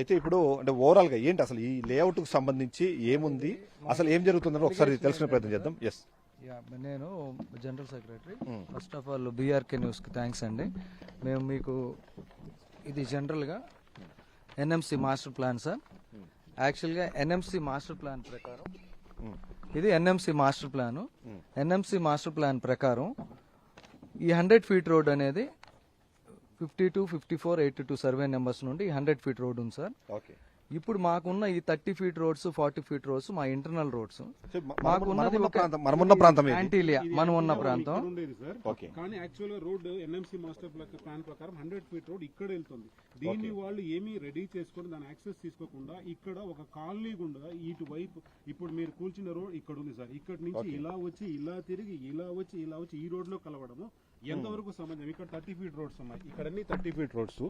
అయితే ఇప్పుడు అంటే ఓవరాల్ గా ఏంటి అసలు ఈ లేఅవుట్ కు సంబంధించి ఏముంది, అసలు ఏం జరుగుతుందని ఒకసారి తెలుసుకునే ప్రయత్నం చేద్దాం. ఎస్, నేను general secretary. First of all BRK న్యూస్కి థ్యాంక్స్ అండి. మేము మీకు ఇది జనరల్గా ఎన్ఎంసి మాస్టర్ ప్లాన్ సార్. యాక్చువల్గా ఎన్ఎంసి మాస్టర్ ప్లాన్ ప్రకారం ఇది NMC master plan. NMC master plan ప్రకారం ఈ 100 ఫీట్ రోడ్ అనేది 52, 54, 82 సర్వే నెంబర్స్ నుండి 100 ఫీట్ రోడ్ ఉంది సార్. ఓకే. ఇప్పుడు మాకున్న ఈ 30 ఫీట్ రోడ్స్, 40 ఫీట్ రోడ్స్ మా ఇంటర్నల్ రోడ్స్. మనమున్న ప్రాంతం యాంటీలియా మనం ఉన్న ప్రాంతం. కానీ యాక్చువల్ గా రోడ్ ఎన్ఎంసీ మాస్టర్ ప్లాన్ ప్రకారం 100 ఫీట్ రోడ్ ఇక్కడ వెళ్తుంది. దీన్ని వాళ్ళు ఏమీ రెడీ చేసుకుని దాని యాక్సెస్ తీసుకోకుండా ఇక్కడ ఒక కాలనీ గుండా ఇటువైపు ఇప్పుడు మీరు కూల్చిన రోడ్ ఇక్కడ ఉంది సార్. ఇక్కడ నుంచి ఇలా వచ్చి ఇలా తిరిగి ఇలా వచ్చి ఇలా వచ్చి ఈ రోడ్ లో కలవడము ఎంతవరకు సంబంధం? ఇక్కడ 30 ఫీట్ రోడ్స్ ఉన్నాయి, ఇక్కడ 30 ఫీట్ రోడ్స్.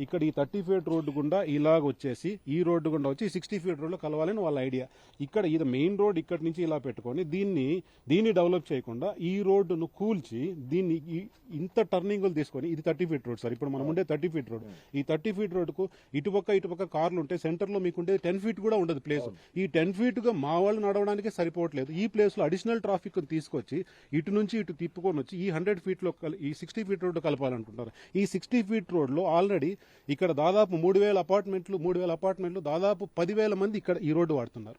ఇక్కడ ఈ 30 ఫీట్ రోడ్డు గుండా ఇలాగ వచ్చేసి ఈ రోడ్డు గుండా వచ్చి 60 ఫీట్ రోడ్ లో కలవాలని వాళ్ళ ఐడియా. ఇక్కడ ఇది మెయిన్ రోడ్ ఇక్కడ నుంచి ఇలా పెట్టుకొని దీన్ని డెవలప్ చేయకుండా ఈ రోడ్డును కూల్చి దీన్ని ఇంత టర్నింగ్లు తీసుకొని ఇది 30 ఫీట్ రోడ్ సార్. ఇప్పుడు మనం ఉండే 30 ఫీట్ రోడ్. ఈ 30 ఫీట్ రోడ్డుకు ఇటుపక్క కార్లు ఉంటే సెంటర్ లో మీకు ఉండే 10 ఫీట్ కూడా ఉండదు ప్లేస్. ఈ 10 ఫీట్ గా మా వాళ్ళు నడవడానికి సరిపోవట్లేదు. ఈ ప్లేస్ లో అడిషనల్ ట్రాఫిక్ తీసుకొచ్చి ఇటు నుంచి ఇటు తిప్పుకొని వచ్చి ఈ 100 ఫీట్ లో ఈ 60 ఫీట్ రోడ్డు కలపాలనుకుంటారు. ఈ 60 ఫీట్ రోడ్ లో ఆల్రెడీ ఇక్కడ దాదాపు 3,000 అపార్ట్మెంట్లు దాదాపు 10,000 మంది ఇక్కడ ఈ రోడ్డు వాడుతున్నారు.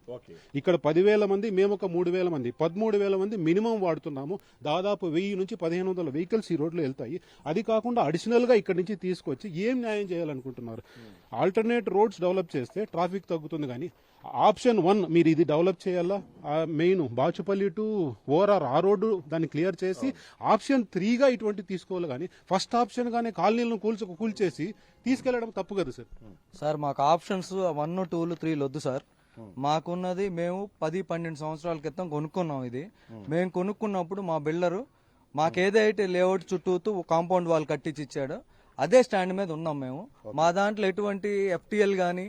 ఇక్కడ 10,000 మంది, మేము ఒక 3,000 మంది, 13,000 మంది మినిమం వాడుతున్నాము. దాదాపు 1000 నుంచి 1,500 వెహికల్స్ ఈ రోడ్లో వెళ్తాయి. అది కాకుండా అడిషనల్ గా ఇక్కడ నుంచి తీసుకొచ్చి ఏం న్యాయం చేయాలనుకుంటున్నారు? ఆల్టర్నేట్ రోడ్స్ డెవలప్ చేస్తే ట్రాఫిక్ తగ్గుతుంది. కానీ ఆప్షన్ 1 మీరు ఇది డెవలప్ చేయాలా, మెయిన్ బాచుపల్లి టు ఓఆర్ఆర్ ఆ రోడ్డు దాన్ని క్లియర్ చేసి ఆప్షన్ 3 గా ఇటువంటి తీసుకోవాలి. కానీ ఫస్ట్ ఆప్షన్ గానే కాలనీలను కూల్చేసి తీసుకెళ్లడం తప్పు కదా సార్. సార్ మాకు ఆప్షన్స్ 1, 2, 3 వద్దు సార్. మాకున్నది మేము 10-12 సంవత్సరాల క్రితం కొనుక్కున్నాం. ఇది మేము కొనుక్కున్నప్పుడు మా బిల్డరు మాకేదైతే లేఅవుట్ చుట్టూ కాంపౌండ్ వాల్ కట్టించి ఇచ్చాడో అదే స్టాండ్ మీద ఉన్నాం మేము. మా దాంట్లో ఎటువంటి ఎఫ్టీఎల్ గానీ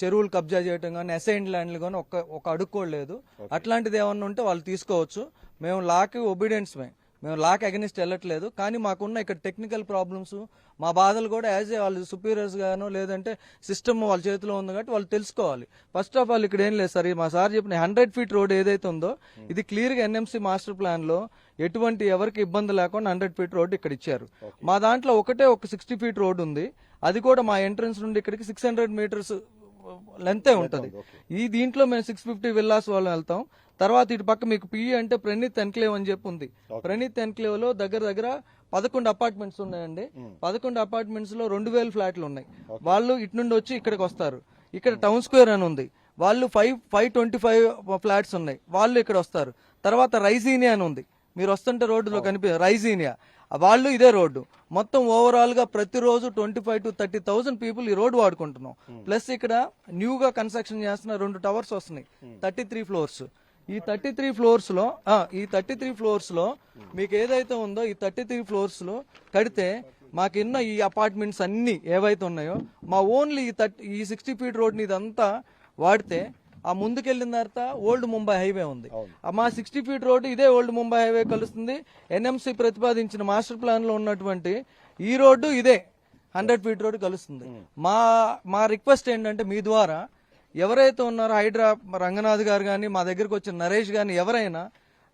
చెరువులు కబ్జా చేయటం కానీ అసైన్డ్ ల్యాండ్లు కానీ ఒక అడుక్కోలేదు. అట్లాంటిది ఏమన్నా ఉంటే వాళ్ళు తీసుకోవచ్చు. మేము లాకి ఒబీడియన్స్, మేము లాకి అగెనిస్ట్ వెళ్ళట్లేదు. కానీ మాకున్న ఇక్కడ టెక్నికల్ ప్రాబ్లమ్స్, మా బాధలు కూడా యాజ్ ఏ వాళ్ళు సుపీరియర్స్ గాను లేదంటే సిస్టమ్ వాళ్ళ చేతిలో ఉంది కాబట్టి వాళ్ళు తెలుసుకోవాలి. ఫస్ట్ ఆఫ్ ఆల్ ఇక్కడ ఏం లేదు సార్, మా సార్ చెప్పిన 100 ఫీట్ రోడ్ ఏదైతే ఉందో ఇది క్లియర్ గా ఎన్ఎంసీ మాస్టర్ ప్లాన్ లో ఎటువంటి ఎవరికి ఇబ్బంది లేకుండా 100 ఫీట్ రోడ్ ఇక్కడ ఇచ్చారు. మా దాంట్లో ఒక 60 ఫీట్ రోడ్ ఉంది. అది కూడా మా ఎంట్రన్స్ నుండి ఇక్కడికి 600 మీటర్స్ లెంతే ఉంటది. ఈ దీంట్లో మేము 650 విల్లాస్ వాళ్ళు వెళ్తాం. తర్వాత ఇటు పక్క మీకు పిఈ అంటే ప్రణీత్ ఎన్క్లేవ్ అని చెప్పి ఉంది. ప్రణీత్ ఎన్క్లేవ్ లో దగ్గర 11 అపార్ట్మెంట్స్ ఉన్నాయండి. 11 అపార్ట్మెంట్స్ లో 2,000 ఫ్లాట్లు ఉన్నాయి. వాళ్ళు ఇటు నుండి వచ్చి ఇక్కడికి వస్తారు. ఇక్కడ టౌన్ స్క్వేర్ అని ఉంది, వాళ్ళు 525 ఫ్లాట్స్ ఉన్నాయి, వాళ్ళు ఇక్కడ వస్తారు. తర్వాత రైజీనియా అని ఉంది, మీరు వస్తుంటే రోడ్డులో రైజీనియా, వాళ్ళు ఇదే రోడ్డు. మొత్తం ఓవరాల్ గా ప్రతిరోజు 25,000 to 30,000 పీపుల్ ఈ రోడ్డు వాడుకుంటున్నాం. ప్లస్ ఇక్కడ న్యూగా కన్స్ట్రక్షన్ చేస్తున్న 2 టవర్స్ వస్తున్నాయి, 33 ఫ్లోర్స్. ఈ 33 ఫ్లోర్స్ లో మీకు ఏదైతే ఉందో ఈ 33 ఫ్లోర్స్ లో కడితే మాకిన్న ఈ అపార్ట్మెంట్స్ అన్ని ఏవైతే ఉన్నాయో మా ఓన్లీ ఈ 60 ఫీట్ రోడ్ ని ఇదంతా వాడితే ఆ ముందుకెళ్లిన తర్వాత ఓల్డ్ ముంబై హైవే ఉంది. మా 60 ఫీట్ రోడ్ ఇదే ఓల్డ్ ముంబై హైవే కలుస్తుంది. ఎన్ఎంసీ ప్రతిపాదించిన మాస్టర్ ప్లాన్ లో ఉన్నటువంటి ఈ రోడ్డు ఇదే 100 ఫీట్ రోడ్ కలుస్తుంది. మా రిక్వెస్ట్ ఏంటంటే మీ ద్వారా ఎవరైతే ఉన్నారో హైడ్రా రంగనాథ్ గారు కానీ మా దగ్గరకు వచ్చిన నరేష్ గాని ఎవరైనా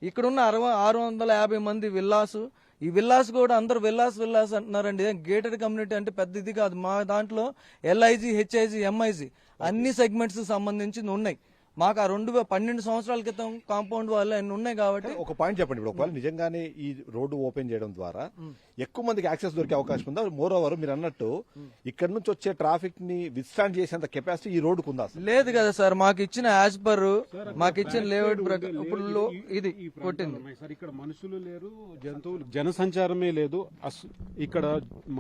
ఇక్కడున్న 650 మంది విల్లాసు, ఈ విల్లాస్ కూడా అందరు విల్లాస్ అంటున్నారండి. గేటెడ్ కమ్యూనిటీ అంటే పెద్ద ఇది కాదు. మా దాంట్లో ఎల్ఐజీ, హెచ్ఐజీ, ఎంఐజీ అన్ని సెగ్మెంట్స్ సంబంధించి ఉన్నాయి. మాకు ఆ 12 సంవత్సరాల క్రితం కాంపౌండ్ వాళ్ళు అన్ని ఉన్నాయి కాబట్టి. ఒక పాయింట్ చెప్పండి, ఇప్పుడు ఒకవేళ నిజంగానే ఈ రోడ్డు ఓపెన్ చేయడం ద్వారా ఎక్కువ మందికి యాక్సెస్ దొరికే అవకాశం ఉందా? మోర్ ఓవర్ మీరు అన్నట్టు ఇక్కడ నుంచి వచ్చే ట్రాఫిక్ ని విత్స్టాండ్ చేసేంత కెపాసిటీ ఈ రోడ్డుకు ఉందా? లేదు కదా సార్, మాకు ఇచ్చిన యాజ్ పర్ మాకు ఇచ్చిన లేఅవుట్ ఇప్పుడు ఇది కొట్టింది సార్. ఇక్కడ మనుషులు లేరు, జంతువులు జనసంచారమే లేదు, ఇక్కడ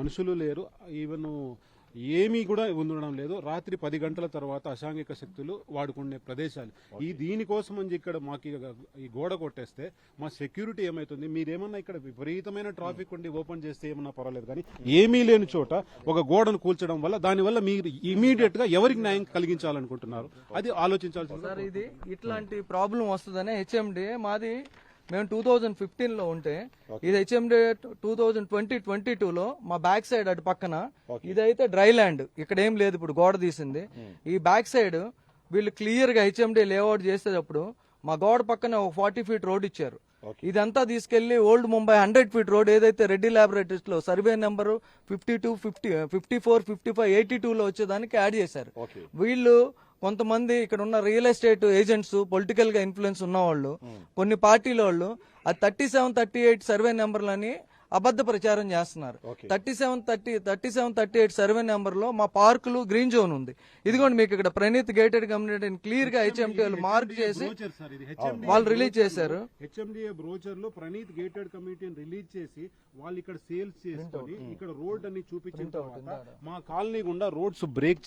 మనుషులు లేరు, ఈవెన్ ఏమీ కూడా ఉండడం లేదు. రాత్రి 10 గంటల తర్వాత అసాంఘిక శక్తులు వాడుకునే ప్రదేశాలు. దీనికోసం అని ఇక్కడ మాకు ఈ గోడ కొట్టేస్తే మా సెక్యూరిటీ ఏమైతుంది? మీరేమన్నా ఇక్కడ విపరీతమైన ట్రాఫిక్ ఉండి ఓపెన్ చేస్తే ఏమన్నా పర్వాలేదు, కానీ ఏమీ లేని చోట ఒక గోడను కూల్చడం వల్ల దానివల్ల మీరు ఇమీడియట్ గా ఎవరికి న్యాయం కలిగించాలనుకుంటున్నారు అది ఆలోచించాల్సి. సార్ ఇది ఇట్లాంటి ప్రాబ్లం వస్తుందనే హెచ్ఎండి మాది మేము 2015 ఉంటే ఇది హెచ్ఎండి 2022లో మా బ్యాక్ సైడ్ అటు పక్కన ఇదైతే డ్రై ల్యాండ్, ఇక్కడ ఏం లేదు, ఇప్పుడు గోడ తీసింది. ఈ బ్యాక్ సైడ్ వీళ్ళు క్లియర్ గా హెచ్ఎండి లేఅవుట్ చేసేటప్పుడు మా గోడ పక్కన ఒక 40 ఫీట్ రోడ్ ఇచ్చారు. ఇదంతా తీసుకెళ్లి ఓల్డ్ ముంబై 100 ఫీట్ రోడ్ ఏదైతే రెడ్డి ల్యాబొరేటరీస్ లో సర్వే నెంబర్ 52, 54, 55, 82లో వచ్చేదానికి యాడ్ చేశారు. వీళ్ళు కొంతమంది ఇక్కడ ఉన్న రియల్ ఎస్టేట్ ఏజెంట్స్, పొలిటికల్ గా ఇన్ఫ్లుయెన్స్ ఉన్న వాళ్ళు, కొన్ని పార్టీల వాళ్ళు అది 37, 38 సర్వే నెంబర్లని అబద్ధ ప్రచారం చేస్తున్నారు. 37, 38 సర్వే నెంబర్ లో మా పార్కులు గ్రీన్ జోన్ ఉంది. ఇదిగోండి మీకు ఇక్కడ ప్రణీత్ గేటెడ్ కమ్యూనిటీ క్లియర్ గా హెచ్ఎంటీ వాళ్ళు మార్క్ చేసి వాళ్ళు రిలీజ్ చేశారు. హెచ్ఎండిఏ బ్రోచర్ లో ప్రణీత్ గేటెడ్ కమ్యూనిటీని రిలీజ్ చేసి వాళ్ళు ఇక్కడ సేల్స్ చేసుకొని ఇక్కడ రోడ్ అని చూపించిన తర్వాత మా కాలనీ గుండా రోడ్స్ బ్రేక్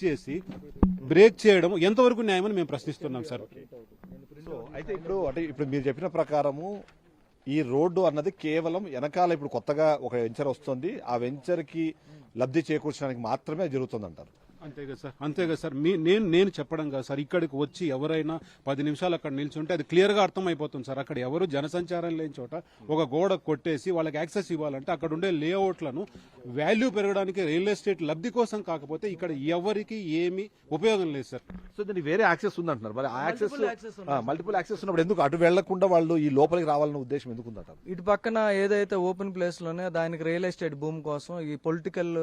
చేయడం ఎంతవరకు న్యాయమని మేము ప్రశ్నిస్తున్నాం సార్. అయితే ఇప్పుడు మీరు చెప్పిన ప్రకారము ఈ రోడ్డు అన్నది కేవలం వెనకాల ఇప్పుడు కొత్తగా ఒక వెంచర్ వస్తుంది, ఆ వెంచర్ కి లబ్ధి చేకూర్చడానికి మాత్రమే జరుగుతుంది అంటారు. అంతే కదా సార్. నేను చెప్పడం కదా సార్, ఇక్కడికి వచ్చి ఎవరైనా 10 నిమిషాలు అక్కడ నిల్చుంటే అది క్లియర్ గా అర్థమైపోతుంది సార్. అక్కడ ఎవరు జనసంచారం లేని చోట ఒక గోడ కొట్టేసి వాళ్ళకి యాక్సెస్ ఇవ్వాలంటే అక్కడ ఉండే లేఅవుట్లను వాల్యూ పెరగడానికి రియల్ ఎస్టేట్ లబ్ధి కోసం కాకపోతే ఇక్కడ ఎవరికి ఏమీ ఉపయోగం లేదు సార్. సో దీనికి వేరే యాక్సెస్ ఉంది అంటున్నారు. మరి ఆ యాక్సెస్ మల్టిపుల్ యాక్సెస్ ఉన్నప్పుడు ఎందుకు అటు వెళ్లకుండా వాళ్ళు ఈ లోపలికి రావాలన్న ఉద్దేశం ఎందుకు ఉందంటారు? ఇటు పక్కన ఏదైతే ఓపెన్ ప్లేస్ లోనే దానికి రియల్ ఎస్టేట్ భూమి కోసం ఈ పొలిటికల్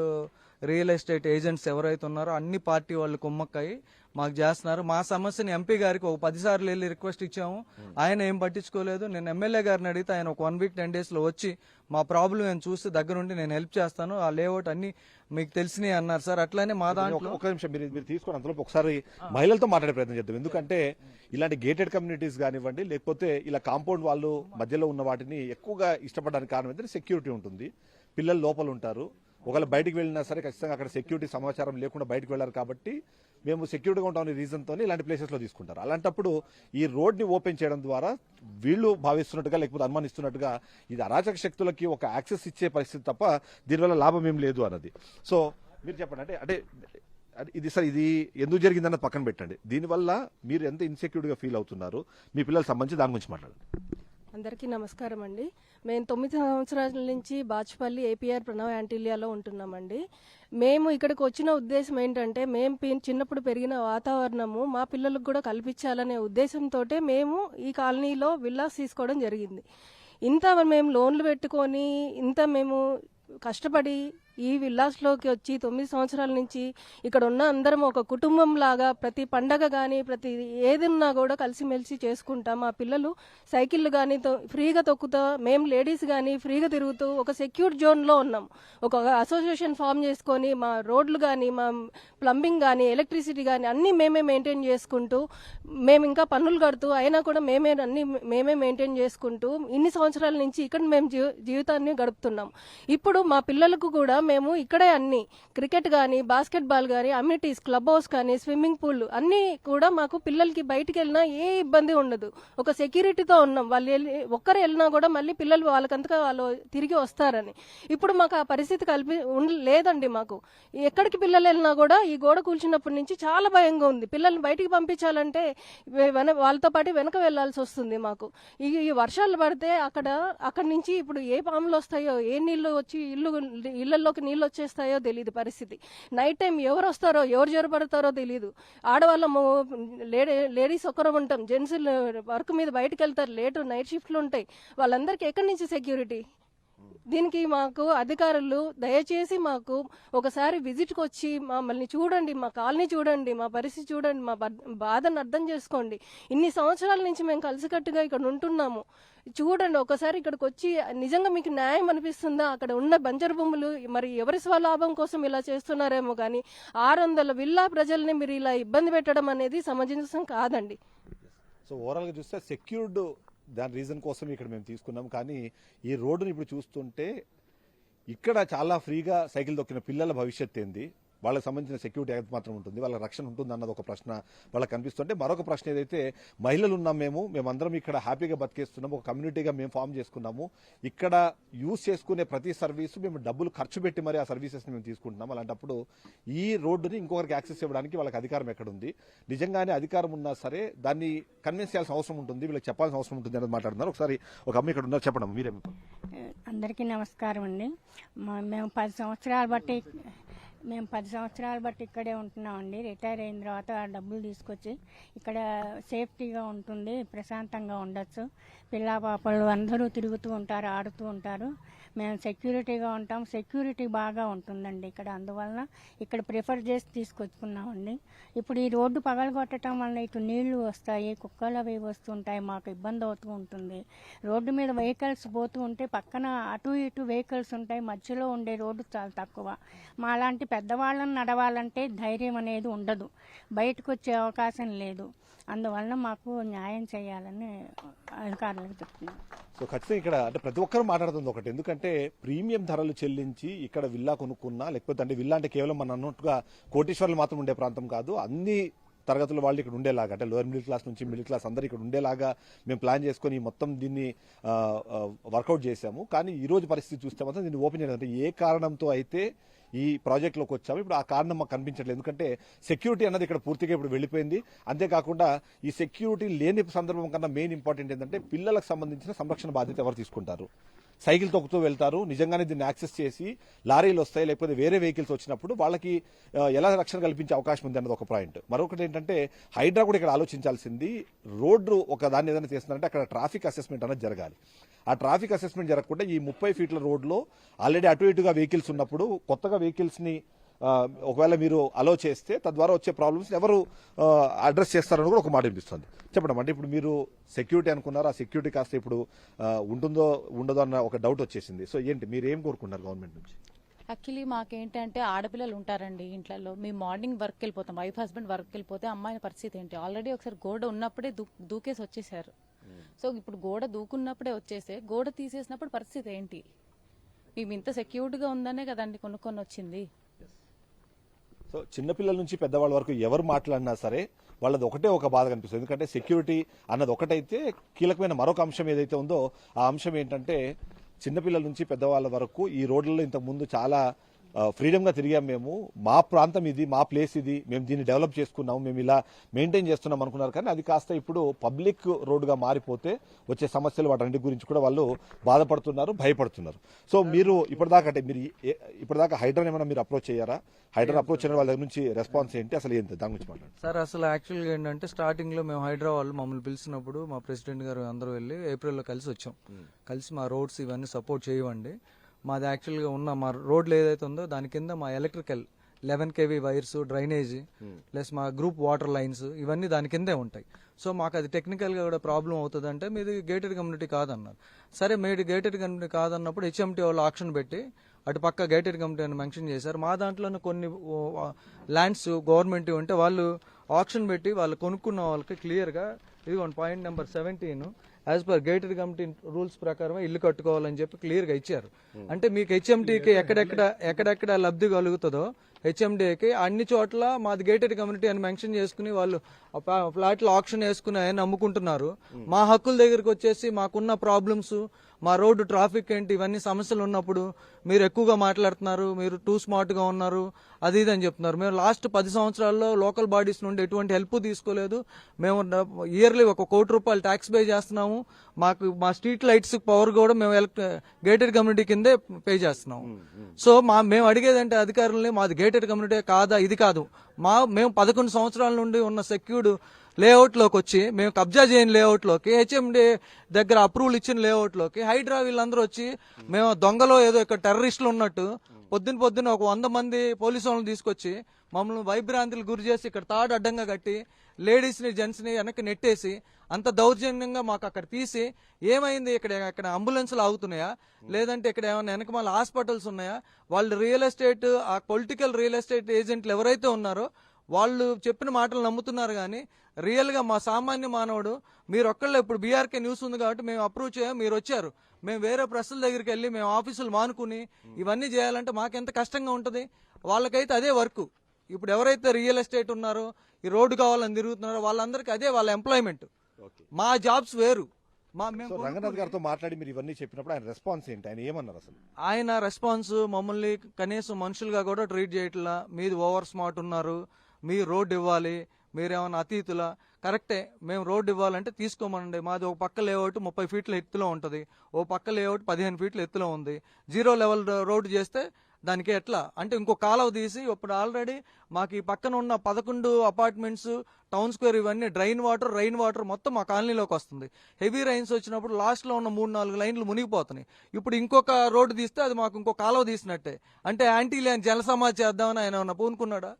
రియల్ ఎస్టేట్ ఏజెంట్స్ ఎవరైతే ఉన్నారో అన్ని పార్టీ వాళ్ళు కుమ్మక్కయి మాకు చేస్తున్నారు. మా సమస్యని ఎంపీ గారికి ఒక 10 సార్లు వెళ్ళి రిక్వెస్ట్ ఇచ్చాము, ఆయన ఏం పట్టించుకోలేదు. నేను ఎమ్మెల్యే గారిని అడిగితే ఆయన ఒక 1 వీక్ 10 days లో వచ్చి మా ప్రాబ్లం నేను చూసి దగ్గరుండి నేను హెల్ప్ చేస్తాను, ఆ లేఅవుట్ అన్ని మీకు తెలిసినాయి అన్నారు సార్. అట్లానే మా దాంట్లో ఒక నిమిషం మీరు తీసుకుని అందులో ఒకసారి మహిళలతో మాట్లాడే ప్రయత్నం చేద్దాం. ఎందుకంటే ఇలాంటి గేటెడ్ కమ్యూనిటీస్ కానివ్వండి, లేకపోతే ఇలా కాంపౌండ్ వాళ్ళు మధ్యలో ఉన్న వాటిని ఎక్కువగా ఇష్టపడడానికి కారణం ఏంటంటే సెక్యూరిటీ ఉంటుంది, పిల్లలు లోపల ఉంటారు. ఒకవేళ బయటికి వెళ్ళినా సరే ఖచ్చితంగా అక్కడ సెక్యూరిటీ సమాచారం లేకుండా బయటకు వెళ్లారు కాబట్టి మేము సెక్యూరిటీగా ఉంటామనే రీజన్తో ఇలాంటి ప్లేసెస్ లో తీసుకుంటారు. అలాంటప్పుడు ఈ రోడ్ ని ఓపెన్ చేయడం ద్వారా వీళ్ళు భావిస్తున్నట్టుగా లేకపోతే అనుమానిస్తున్నట్టుగా ఇది అరాచక శక్తులకి ఒక యాక్సెస్ ఇచ్చే పరిస్థితి తప్ప దీనివల్ల లాభం ఏం లేదు అన్నది. సో మీరు చెప్పండి, అంటే ఇది సార్ ఇది ఎందుకు జరిగిందన్నది పక్కన పెట్టండి, దీనివల్ల మీరు ఎంత ఇన్సెక్యూర్ గా ఫీల్ అవుతున్నారు, మీ పిల్లలకు సంబంధించి దాని గురించి మాట్లాడండి. అందరికీ నమస్కారం అండి. మేము 9 సంవత్సరాల నుంచి బాచుపల్లి ఏపీఆర్ ప్రణవ్ యాంటిలియాలో ఉంటున్నామండి. మేము ఇక్కడికి వచ్చిన ఉద్దేశం ఏంటంటే మేము చిన్నప్పుడు పెరిగిన వాతావరణము మా పిల్లలకు కూడా కల్పించాలనే ఉద్దేశంతో మేము ఈ కాలనీలో విల్లాస్ తీసుకోవడం జరిగింది. ఇంత మేము లోన్లు పెట్టుకొని ఇంత మేము కష్టపడి ఈ విల్లాస్లోకి వచ్చి 9 సంవత్సరాల నుంచి ఇక్కడ ఉన్న అందరం ఒక కుటుంబం లాగా ప్రతి పండగ కానీ ప్రతి ఏదిన్నా కూడా కలిసిమెలిసి చేసుకుంటాం. మా పిల్లలు సైకిళ్ళు కానీ ఫ్రీగా తొక్కుతా, మేము లేడీస్ కానీ ఫ్రీగా తిరుగుతూ ఒక సెక్యూర్ జోన్లో ఉన్నాం. ఒక అసోసియేషన్ ఫామ్ చేసుకొని మా రోడ్లు కానీ మా ప్లంబింగ్ కానీ ఎలక్ట్రిసిటీ కానీ అన్నీ మేమే మెయింటైన్ చేసుకుంటూ, మేము ఇంకా పన్నులు కడుతూ అయినా కూడా మేమే మెయింటైన్ చేసుకుంటూ ఇన్ని సంవత్సరాల నుంచి ఇక్కడ మేము జీవితాన్ని గడుపుతున్నాం. ఇప్పుడు మా పిల్లలకు కూడా మేము ఇక్కడే అన్ని క్రికెట్ కానీ బాస్కెట్ బాల్ కానీ అమ్యూనిటీస్ క్లబ్ హౌస్ కానీ స్విమ్మింగ్ పూల్ అన్ని కూడా మాకు పిల్లలకి బయటికి వెళ్ళినా ఏ ఇబ్బంది ఉండదు. ఒక సెక్యూరిటీతో ఉన్నాం. వాళ్ళు ఒక్కరు వెళ్ళినా కూడా మళ్ళీ పిల్లలు వాళ్ళకంతగా వాళ్ళు తిరిగి వస్తారని. ఇప్పుడు మాకు ఆ పరిస్థితి లేదండి. మాకు ఎక్కడికి పిల్లలు వెళ్ళినా కూడా ఈ గోడ కూల్చినప్పటి నుంచి చాలా భయంగా ఉంది. పిల్లల్ని బయటికి పంపించాలంటే వాళ్ళతో పాటు వెనక వెళ్లాల్సి వస్తుంది. మాకు ఈ వర్షాలు పడితే అక్కడి నుంచి ఇప్పుడు ఏ పాములు వస్తాయో, ఏ నీళ్లు వచ్చి ఇళ్లలోకి నీళ్ళు వచ్చేస్తాయో తెలియదు పరిస్థితి. నైట్ టైం ఎవరు వస్తారో ఎవరు జ్వరపడతారో తెలియదు. ఆడవాళ్ళము లేడీస్ ఒక్కరు ఉంటాం, జెంట్స్ వర్క్ మీద బయటకు వెళ్తారు, నైట్ షిఫ్ట్లు ఉంటాయి. వాళ్ళందరికీ ఎక్కడి నుంచి సెక్యూరిటీ? దీనికి మాకు అధికారులు దయచేసి మాకు ఒకసారి విజిట్కి వచ్చి మమ్మల్ని చూడండి, మా కాలనీ చూడండి, మా పరిస్థితి చూడండి, మా బాధను అర్థం చేసుకోండి. ఇన్ని సంవత్సరాల నుంచి మేము కలిసికట్టుగా ఇక్కడ ఉంటున్నాము. చూడండి ఒకసారి ఇక్కడికి వచ్చి నిజంగా మీకు న్యాయం అనిపిస్తుందా? అక్కడ ఉన్న బంజరు భూములు మరి ఎవరి స్వలాభం కోసం ఇలా చేస్తున్నారేమో కానీ 600 విల్లా ప్రజల్ని మీరు ఇలా ఇబ్బంది పెట్టడం అనేది సమంజసం కాదండి. సో ఓవరాల్ గా చూస్తే సెక్యూర్డ్ దాని రీజన్ కోసం ఇక్కడ మేము తీసుకున్నాం. కానీ ఈ రోడ్డుని ఇప్పుడు చూస్తుంటే ఇక్కడ చాలా ఫ్రీగా సైకిల్ దొక్కిన పిల్లల భవిష్యత్ ఏంది, వాళ్ళకి సంబంధించిన సెక్యూరిటీ ఎంత మాత్రం ఉంటుంది, వాళ్ళ రక్షణ ఉంటుంది అన్నది ఒక ప్రశ్న వాళ్ళకి కనిపిస్తుంటే, మరొక ప్రశ్న ఏదైతే మహిళలు ఉన్నాం మేమందరం ఇక్కడ హ్యాపీగా బతికేస్తున్నాం, ఒక కమ్యూనిటీగా మేము ఫామ్ చేసుకున్నాము, ఇక్కడ యూజ్ చేసుకునే ప్రతి సర్వీసు మేము డబ్బులు ఖర్చు పెట్టి మరి ఆ సర్వీసెస్ని మేము తీసుకుంటున్నాం. అలాంటప్పుడు ఈ రోడ్డుని ఇంకొకరికి యాక్సెస్ ఇవ్వడానికి వాళ్ళకి అధికారం ఎక్కడుంది? నిజంగానే అధికారం ఉన్నా సరే దాన్ని కన్విన్స్ చేయాల్సిన అవసరం ఉంటుంది, వీళ్ళకి చెప్పాల్సిన అవసరం ఉంటుంది అనేది మాట్లాడుతున్నారు. ఒకసారి ఒక అమ్మ ఇక్కడ ఉన్నారు, చెప్పండి మీరేమి. అందరికీ నమస్కారం అండి. మేము 10 సంవత్సరాలు బట్టి ఇక్కడే ఉంటున్నామండి. రిటైర్ అయిన తర్వాత డబ్బులు తీసుకొచ్చి ఇక్కడ సేఫ్టీగా ఉంటుంది, ప్రశాంతంగా ఉండొచ్చు. పిల్లా పాపలు అందరూ తిరుగుతూ ఉంటారు, ఆడుతూ ఉంటారు. మేము సెక్యూరిటీగా ఉంటాం, సెక్యూరిటీ బాగా ఉంటుందండి ఇక్కడ. అందువలన ఇక్కడ ప్రిఫర్ చేసి తీసుకొచ్చుకున్నామండి. ఇప్పుడు ఈ రోడ్డు పగలగొట్టడం వల్ల ఇటు నీళ్లు వస్తాయి, కుక్కలు అవి వస్తుంటాయి, మాకు ఇబ్బంది అవుతూ ఉంటుంది. రోడ్డు మీద వెహికల్స్ పోతూ ఉంటే పక్కన అటు ఇటు వెహికల్స్ ఉంటాయి, మధ్యలో ఉండే రోడ్డు చాలా తక్కువ. మాలాంటి పెద్దవాళ్ళని నడవాలంటే ధైర్యం అనేది ఉండదు, బయటకు వచ్చే అవకాశం లేదు. అందువలన మాకు న్యాయం చేయాలని అధికారులకు చెప్తున్నాం. సో ఖచ్చితంగా ఇక్కడ అంటే ప్రతి ఒక్కరు మాట్లాడుతుంది ఒకటి, ఎందుకంటే ప్రీమియం ధరలు చెల్లించి ఇక్కడ విల్లా కొనుక్కున్నా, లేకపోతే అంటే విల్లా అంటే కేవలం మన అన్నట్టుగా కోటీశ్వర్లు మాత్రం ఉండే ప్రాంతం కాదు, అన్ని తరగతుల వాళ్ళు ఇక్కడ ఉండేలాగా, అంటే లోయర్ మిడిల్ క్లాస్ నుంచి మిడిల్ క్లాస్ అందరూ ఇక్కడ ఉండేలాగా మేము ప్లాన్ చేసుకుని మొత్తం దీన్ని వర్కౌట్ చేశాము. కానీ ఈ రోజు పరిస్థితి చూస్తే మాత్రం దీన్ని ఓపెన్ చేయడం, అంటే ఏ కారణంతో అయితే ఈ ప్రాజెక్ట్లోకి వచ్చాము ఇప్పుడు ఆ కారణం మాకు కనిపించట్లేదు. ఎందుకంటే సెక్యూరిటీ అన్నది ఇక్కడ పూర్తిగా ఇప్పుడు వెళ్ళిపోయింది. అంతేకాకుండా ఈ సెక్యూరిటీ లేని సందర్భం కన్నా మెయిన్ ఇంపార్టెంట్ ఏంటంటే పిల్లలకు సంబంధించిన సంరక్షణ బాధ్యత ఎవరు తీసుకుంటారు? సైకిల్ తొక్కుతూ వెళ్తారు, నిజంగానే దీన్ని యాక్సెస్ చేసి లారీలు వస్తాయి, లేకపోతే వేరే వెహికల్స్ వచ్చినప్పుడు వాళ్ళకి ఎలా రక్షణ కల్పించే అవకాశం ఉంది అన్నది ఒక పాయింట్. మరొకటి ఏంటంటే హైడ్రా కూడా ఇక్కడ ఆలోచించాల్సింది, రోడ్డు ఒక దాన్ని ఏదైనా చేస్తున్నారంటే అక్కడ ట్రాఫిక్ అసెస్మెంట్ అనేది జరగాలి. ఆ ట్రాఫిక్ అసెస్మెంట్ జరగకుండా ఈ 30 ఫీట్ల రోడ్లో ఆల్రెడీ అటు ఇటుగా వెహికల్స్ ఉన్నప్పుడు కొత్తగా వెహికల్స్ ని ఒకవేళ మీరు అలో చేస్తే తద్వారా వచ్చే ప్రాబ్లమ్స్ ఎవరు అడ్రస్ చేస్తారని కూడా ఒక మాట వినిపిస్తుంది. చెప్పండి, అంటే ఇప్పుడు మీరు సెక్యూరిటీ అనుకున్నారు, ఆ సెక్యూరిటీ కాస్త ఇప్పుడు ఉంటుందో ఉండదో అన్న ఒక డౌట్ వచ్చేసింది. సో ఏంటి మీరు ఏం కోరుకుంటున్నారు గవర్నమెంట్ నుంచి? యాక్చువల్లీ మాకేంటంటే ఆడపిల్లలు ఉంటారండి ఇంట్లో. మేము మార్నింగ్ వర్క్ వెళ్ళిపోతాం, వైఫ్ హస్బెండ్ వర్క్ వెళ్ళిపోతే అమ్మాయిన పరిస్థితి ఏంటి? ఆల్రెడీ ఒకసారి గోడ ఉన్నప్పుడే దూకేసి వచ్చేసారు. సో ఇప్పుడు గోడ దూకున్నప్పుడే వచ్చేసే, గోడ తీసేసినప్పుడు పరిస్థితి ఏంటి? మేము ఇంత సెక్యూర్డ్గా ఉందనే కదండి కొనుక్కొని వచ్చింది. సో చిన్నపిల్లల నుంచి పెద్దవాళ్ళ వరకు ఎవరు మాట్లాడినా సరే వాళ్ళది ఒకటే ఒక బాధ కనిపిస్తుంది. ఎందుకంటే సెక్యూరిటీ అన్నది ఒకటైతే కీలకమైన మరొక అంశం ఏదైతే ఉందో ఆ అంశం ఏంటంటే చిన్నపిల్లల నుంచి పెద్దవాళ్ళ వరకు ఈ రోడ్లలో ఇంతకు ముందు చాలా ఫ్రీడమ్ గా తిరిగాం మేము, మా ప్రాంతం ఇది, మా ప్లేస్ ఇది, మేము దీన్ని డెవలప్ చేసుకున్నాము, మేము ఇలా మెయింటైన్ చేస్తున్నాం అనుకున్నారు. కానీ అది కాస్త ఇప్పుడు పబ్లిక్ రోడ్డుగా మారిపోతే వచ్చే సమస్యలు వాటన్నిటి గురించి కూడా వాళ్ళు బాధపడుతున్నారు, భయపడుతున్నారు. సో మీరు ఇప్పటిదాకా అంటే మీరు ఇప్పటిదాకా హైడ్రా ఏమైనా మీరు అప్రోచ్ అయ్యారా? హైడ్రా అప్రోచ్ అయిన వాళ్ళ దగ్గర నుంచి రెస్పాన్స్ ఏంటి, అసలు ఏంటి దాని గురించి మాట్లాడండి సార్. అసలు యాక్చువల్గా ఏంటంటే స్టార్టింగ్ లో మేము హైడ్రా వాళ్ళు మమ్మల్ని పిలిచినప్పుడు మా ప్రెసిడెంట్ గారు అందరూ వెళ్ళి ఏప్రిల్లో కలిసి వచ్చాం. కలిసి మా రోడ్స్ ఇవన్నీ సపోర్ట్ చేయవండి, మాది యాక్చువల్గా ఉన్న మా రోడ్లు ఏదైతే ఉందో దాని కింద మా electrical 11 kV wires, drainage plus మా గ్రూప్ వాటర్ లైన్స్ ఇవన్నీ దాని కిందే ఉంటాయి. సో మాకు అది టెక్నికల్గా కూడా ప్రాబ్లం అవుతుంది అంటే మీది గేటెడ్ కమ్యూనిటీ కాదన్నారు. సరే మీది గేటెడ్ కమ్యూనిటీ కాదన్నప్పుడు హెచ్ఎంటీ వాళ్ళు ఆక్షన్ పెట్టి అటు పక్క గేటెడ్ కమ్యూనిటీ అని మెన్షన్ చేశారు. మా దాంట్లోనే కొన్ని ల్యాండ్స్ గవర్నమెంట్ ఉంటే వాళ్ళు ఆక్షన్ పెట్టి వాళ్ళు కొనుక్కున్న వాళ్ళకి క్లియర్గా ఇదిగోండి point number 17 as per gated committee rules ప్రకారమే ఇల్లు కట్టుకోవాలని చెప్పి క్లియర్ గా ఇచ్చారు. అంటే మీకు హెచ్ఎంటీకి ఎక్కడెక్కడ లబ్ధి కలుగుతుందో హెచ్ఎండికి అన్ని చోట్ల మాది గేటెడ్ కమ్యూనిటీ అని మెన్షన్ చేసుకుని వాళ్ళు ఫ్లాట్లు ఆక్షన్ వేసుకుని ఆయన అమ్ముకుంటున్నారు. మా హక్కుల దగ్గరికి వచ్చేసి మాకున్న ప్రాబ్లమ్స్, మా రోడ్డు ట్రాఫిక్ ఏంటి, ఇవన్నీ సమస్యలు ఉన్నప్పుడు మీరు ఎక్కువగా మాట్లాడుతున్నారు, మీరు టూ స్మార్ట్ గా ఉన్నారు, అది ఇది అని చెప్తున్నారు. మేము లాస్ట్ 10 సంవత్సరాల్లో లోకల్ బాడీస్ నుండి ఎటువంటి హెల్ప్ తీసుకోలేదు. మేము ఇయర్లీ 1 కోటి రూపాయలు ట్యాక్స్ పే చేస్తున్నాము. మాకు మా స్ట్రీట్ లైట్స్ పవర్ కూడా మేము గేటెడ్ కమ్యూనిటీ కిందే పే చేస్తున్నాము. సో మేము అడిగేది అంటే అధికారులని, మాది గేటెడ్ కమ్యూనిటీ కాదా, ఇది కాదు, మేము 11 సంవత్సరాల నుండి ఉన్న సెక్యూర్డ్ లేఅవుట్ లోకి వచ్చి మేము కబ్జా చేయని లేఅవుట్ లోకి, హెచ్ఎండి దగ్గర అప్రూవల్ ఇచ్చిన లేఅవుట్ లోకి హైడ్రా వీళ్ళందరూ వచ్చి మేము దొంగలో ఏదో ఇక్కడ టెర్రరిస్టులు ఉన్నట్టు పొద్దున ఒక 100 మంది పోలీసు వాళ్ళని తీసుకొచ్చి మమ్మల్ని వైభ్రాంతులు గురి చేసి ఇక్కడ తాడు అడ్డంగా కట్టి లేడీస్ ని జెంట్స్ ని వెనక్కి నెట్టేసి అంత దౌర్జన్యంగా మాకు అక్కడ తీసి ఏమైంది, ఇక్కడ అంబులెన్స్లు ఆగుతున్నాయా, లేదంటే ఇక్కడ ఏమైనా వెనకమాల హాస్పిటల్స్ ఉన్నాయా? వాళ్ళు రియల్ ఎస్టేట్, ఆ పొలిటికల్ రియల్ ఎస్టేట్ ఏజెంట్లు ఎవరైతే ఉన్నారో వాళ్ళు చెప్పిన మాటలు నమ్ముతున్నారు. కానీ రియల్ గా మా సామాన్య మానవుడు, మీరు ఒక్కళ్ళే ఇప్పుడు బీఆర్కే న్యూస్ ఉంది కాబట్టి మేము అప్రూవ్ చేయం, మీరు వచ్చారు, మేము వేరే ప్రెస్ల దగ్గరికి వెళ్ళి మేము ఆఫీసులు మానుకుని ఇవన్నీ చేయాలంటే మాకెంత కష్టంగా ఉంటది. వాళ్ళకైతే అదే వర్క్. ఇప్పుడు ఎవరైతే రియల్ ఎస్టేట్ ఉన్నారో, ఈ రోడ్డు కావాలని తిరుగుతున్నారో వాళ్ళందరికీ అదే వాళ్ళ ఎంప్లాయ్మెంట్. మా జాబ్స్ వేరు. సో రంగనాథ్ గారితో మాట్లాడి మీరు ఇవన్నీ చెప్పినప్పుడు ఆయన రెస్పాన్స్ ఏంటి, ఆయన ఏమన్నారు అసలు? ఆయన రెస్పాన్స్ మమ్మల్ని కనీసం మనుషులుగా కూడా ట్రీట్ చేయట్లా. మీది ఓవర్ స్మార్ట్ ఉన్నారు, మీరు రోడ్డు ఇవ్వాలి, మీరేమన్నా అతీతులా? కరెక్టే, మేము రోడ్డు ఇవ్వాలంటే తీసుకోమనండి. మాది ఒక పక్క లేఅవుట్ 30 ఫీట్ల ఎత్తులో ఉంటుంది, ఓ పక్క లేఅవుట్ 15 ఫీట్ల ఎత్తులో ఉంది. 0 లెవెల్ రోడ్డు చేస్తే దానికి ఎట్లా అంటే ఇంకో కాలువ తీసి ఇప్పుడు ఆల్రెడీ మాకు ఈ పక్కన ఉన్న 11 అపార్ట్మెంట్స్, టౌన్ స్క్వేర్ ఇవన్నీ రైన్ వాటర్ మొత్తం మా కాలనీలోకి వస్తుంది. హెవీ రైన్స్ వచ్చినప్పుడు లాస్ట్ లో ఉన్న 3-4 లైన్లు మునిగిపోతున్నాయి. ఇప్పుడు ఇంకొక రోడ్డు తీస్తే అది మాకు ఇంకో కాలువ తీసినట్టే. అంటే యాంటీ ల్యాండ్ జల సమాజ్ చేద్దామని ఆయన ఏమన్నా పూనుకున్నాడా?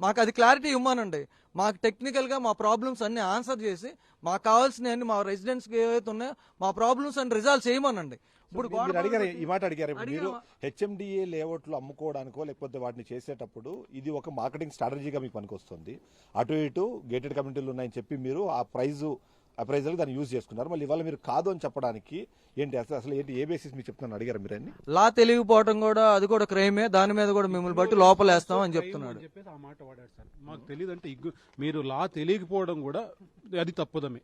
మాకు అది క్లారిటీ ఇవ్వమనండి. మాకు టెక్నికల్ గా మా ప్రాబ్లమ్స్ అన్ని ఆన్సర్ చేసి మాకు కావాల్సినవి మా రెసిడెంట్స్ ఏవైతే ఉన్నాయో మా ప్రాబ్లమ్స్ అన్ని రిజాల్వ్ చేయమనండి. ఇప్పుడు మీరు అడిగారు, ఈ మాట అడిగారు. ఇప్పుడు మీరు హెచ్ఎండిఏ లేఅవుట్లు అమ్ముకోవడానికో లేకపోతే వాటిని చేసేటప్పుడు ఇది ఒక మార్కెటింగ్ స్ట్రాటజీగా మీకు పనికొస్తుంది. అటు ఇటు గేటెడ్ కమ్యూనిటీలు ఉన్నాయని చెప్పి మీరు ఆ అప్రైజల్ దాన్ని యూజ్ చేసుకున్నారు. మళ్ళీ ఇవాళ మీరు కాదు అని చెప్పడానికి ఏంటి అసలు ఏంటి, ఏ బేసిస్ మీకు చెప్తున్నాను అడిగారు మీరు అన్ని? లా తెలియకపోవడం కూడా అది కూడా క్రైమే, దాని మీద కూడా మిమ్మల్ని బట్టి లోపలేస్తాం అని చెప్తున్నాడు. చెప్పేసి ఆ మాట వాడాడు సార్. మాకు తెలియదు అంటే మీరు లా తెలియకపోవడం కూడా అది తప్పుదమే.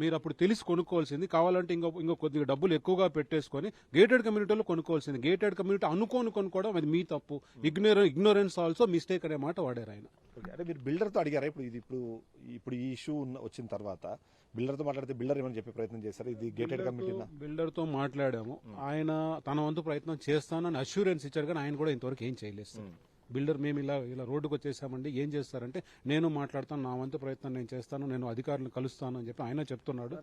మీరు అప్పుడు తెలిసి కొనుక్కోవాల్సింది, కావాలంటే ఇంకో కొద్దిగా డబ్బులు ఎక్కువగా పెట్టేసుకొని గేటెడ్ కమ్యూనిటీలో కొనుక్కోవాల్సింది. గేటెడ్ కమ్యూనిటీ కొనుక్కోవడం అది మీ తప్పు. ఇగ్నోరెన్స్ ఆల్సో మిస్టేక్ అనే మాట వాడారు ఆయన. అంటే మీరు బిల్డర్తో అడిగారా? ఇప్పుడు ఈ ఇష్యూ వచ్చిన తర్వాత బిల్డర్తో మాట్లాడితే బిల్డర్ ఏమని చెప్పే ప్రయత్నం చేశారు? ఇది గేటెడ్ కమ్యూనిటీ బిల్డర్తో మాట్లాడాము. ఆయన తన వంతు ప్రయత్నం చేస్తానని అష్యూరెన్స్ ఇచ్చారు, కానీ ఆయన కూడా ఇంతవరకు ఏం చేయలేదు. బిల్డర్ మేము ఇలా రోడ్డుకు వచ్చేసామండి, ఏం చేస్తారంటే నేను మాట్లాడతాను, నా వంతు ప్రయత్నం నేను చేస్తాను, నేను అధికారులను కలుస్తాను అని చెప్పి ఆయన చెప్తున్నాడు.